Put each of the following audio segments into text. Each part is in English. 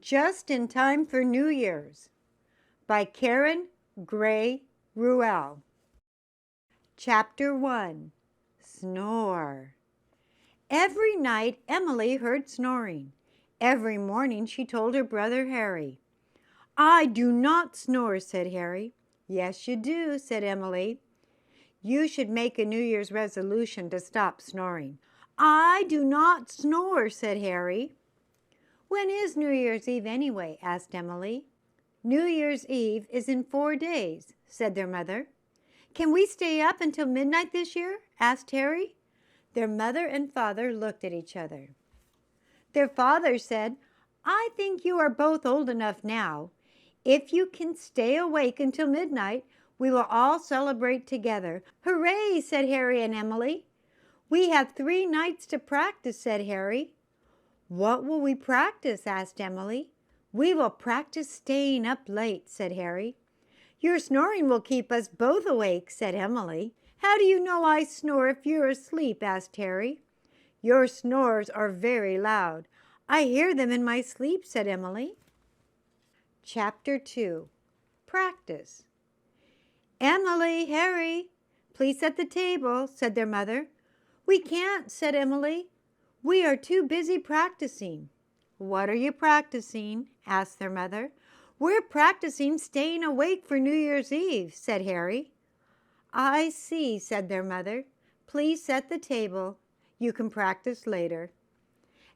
Just in Time for New Year's by Karen Gray Ruelle. Chapter 1. Snore. Every night Emily heard snoring. Every morning she told her brother Harry. "I do not snore," said Harry. "Yes, you do," said Emily. "You should make a New Year's resolution to stop snoring." "I do not snore," said Harry. "When is New Year's Eve anyway?" asked Emily. "New Year's Eve is in 4 days," said their mother. "Can we stay up until midnight this year?" asked Harry. Their mother and father looked at each other. Their father said, "I think you are both old enough now. If you can stay awake until midnight, we will all celebrate together." "Hooray!" said Harry and Emily. "We have 3 nights to practice," said Harry. "What will we practice?" asked Emily. "We will practice staying up late," said Harry. "Your snoring will keep us both awake," said Emily. "How do you know I snore if you're asleep?" asked Harry. "Your snores are very loud. I hear them in my sleep," said Emily. Chapter 2. Practice. "Emily, Harry, please set the table," said their mother. "We can't," said Emily. "We are too busy practicing." "What are you practicing?" asked their mother. "We're practicing staying awake for New Year's Eve," said Harry. "I see," said their mother. "Please set the table. You can practice later."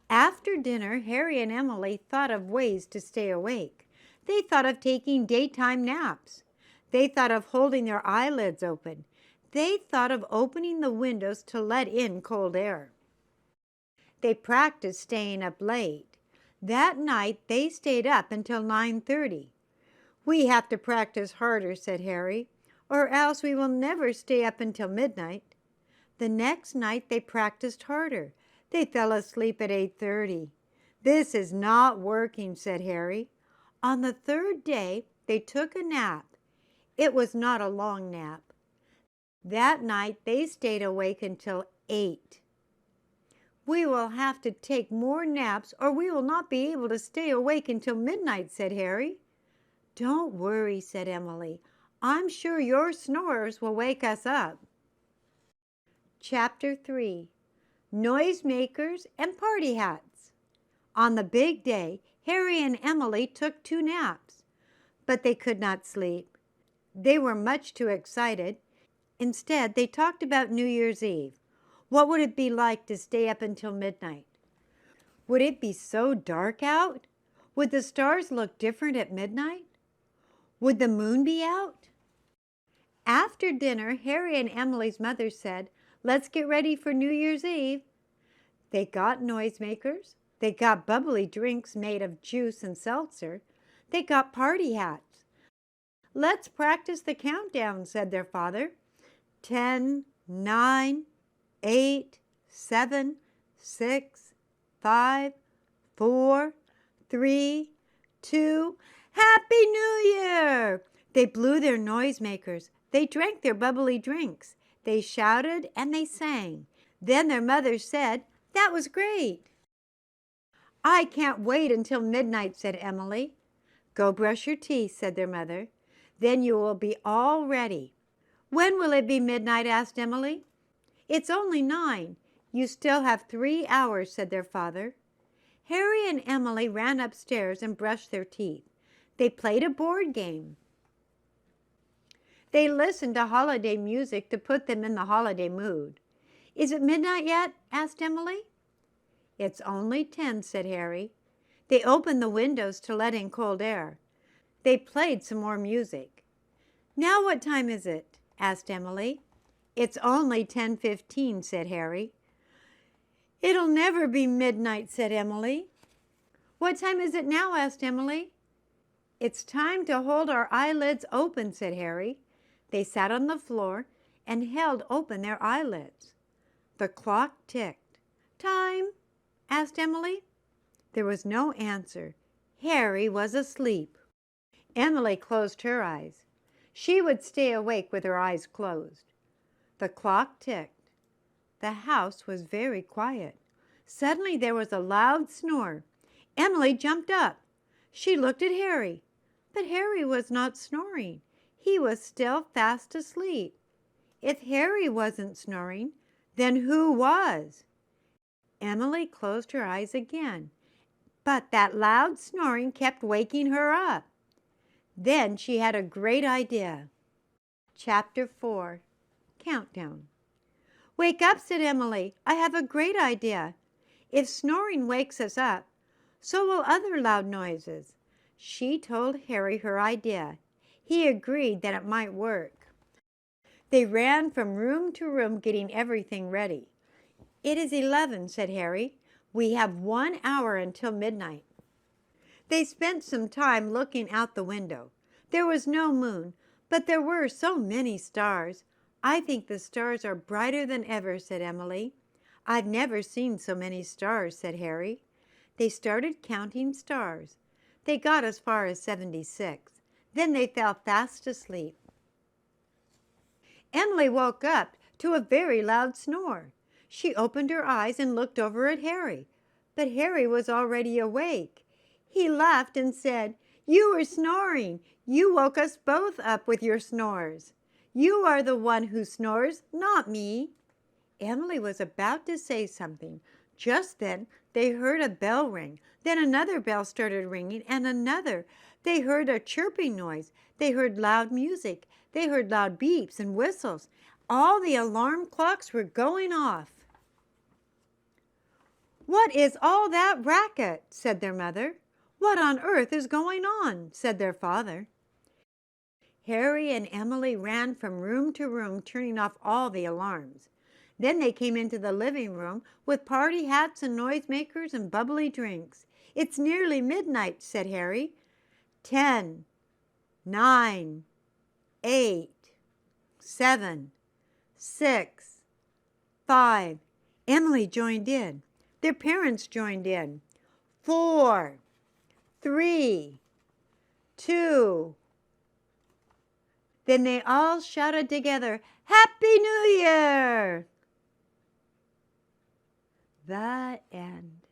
After dinner, Harry and Emily thought of ways to stay awake. They thought of taking daytime naps. They thought of holding their eyelids open. They thought of opening the windows to let in cold air. They practiced staying up late. That night they stayed up until 9:30. "We have to practice harder," said Harry, "or else we will never stay up until midnight." The next night they practiced harder. They fell asleep at 8:30. "This is not working," said Harry. On the 3rd day they took a nap. It was not a long nap. That night they stayed awake until 8. "We will have to take more naps or we will not be able to stay awake until midnight," said Harry. "Don't worry," said Emily. "I'm sure your snores will wake us up." Chapter 3. Noisemakers and Party Hats. On the big day, Harry and Emily took 2 naps, but they could not sleep. They were much too excited. Instead, they talked about New Year's Eve. What would it be like to stay up until midnight? Would it be so dark out? Would the stars look different at midnight? Would the moon be out? After dinner, Harry and Emily's mother said, "Let's get ready for New Year's Eve." They got noisemakers. They got bubbly drinks made of juice and seltzer. They got party hats. "Let's practice the countdown," said their father. 10, 9, 8, 7, 6, 5, 4, 3, 2. "Happy New Year!" They blew their noisemakers. They drank their bubbly drinks. They shouted and they sang. Then their mother said, "That was great." "I can't wait until midnight," said Emily. "Go brush your teeth," said their mother. "Then you will be all ready." "When will it be midnight?" asked Emily. "It's only 9. You still have 3 hours," said their father. Harry and Emily ran upstairs and brushed their teeth. They played a board game. They listened to holiday music to put them in the holiday mood. "Is it midnight yet?" asked Emily. "It's only 10, said Harry. They opened the windows to let in cold air. They played some more music. "Now what time is it?" asked Emily. "It's only 10:15, said Harry. "It'll never be midnight," said Emily. "What time is it now?" asked Emily. "It's time to hold our eyelids open," said Harry. They sat on the floor and held open their eyelids. The clock ticked. "Time?" asked Emily. There was no answer. Harry was asleep. Emily closed her eyes. She would stay awake with her eyes closed. The clock ticked. The house was very quiet. Suddenly there was a loud snore. Emily jumped up. She looked at Harry, but Harry was not snoring. He was still fast asleep. If Harry wasn't snoring, then who was? Emily closed her eyes again, but that loud snoring kept waking her up. Then she had a great idea. Chapter 4. Countdown. "Wake up," said Emily. "I have a great idea. If snoring wakes us up, so will other loud noises." She told Harry her idea. He agreed that it might work. They ran from room to room getting everything ready. "It is 11, said Harry. "We have 1 hour until midnight." They spent some time looking out the window. There was no moon, but there were so many stars. "I think the stars are brighter than ever," said Emily. "I've never seen so many stars," said Harry. They started counting stars. They got as far as 76. Then they fell fast asleep. Emily woke up to a very loud snore. She opened her eyes and looked over at Harry, but Harry was already awake. He laughed and said, "You were snoring. You woke us both up with your snores. You are the one who snores, not me." Emily was about to say something. Just then they heard a bell ring. Then another bell started ringing, and another. They heard a chirping noise. They heard loud music. They heard loud beeps and whistles. All the alarm clocks were going off. "What is all that racket?" said their mother. "What on earth is going on?" said their father. Harry and Emily ran from room to room, turning off all the alarms. Then they came into the living room with party hats and noisemakers and bubbly drinks. "It's nearly midnight," said Harry. 10, 9, 8, 7, 6, 5. Emily joined in. Their parents joined in. 4, 3, 2. Then they all shouted together, "Happy New Year!" The end.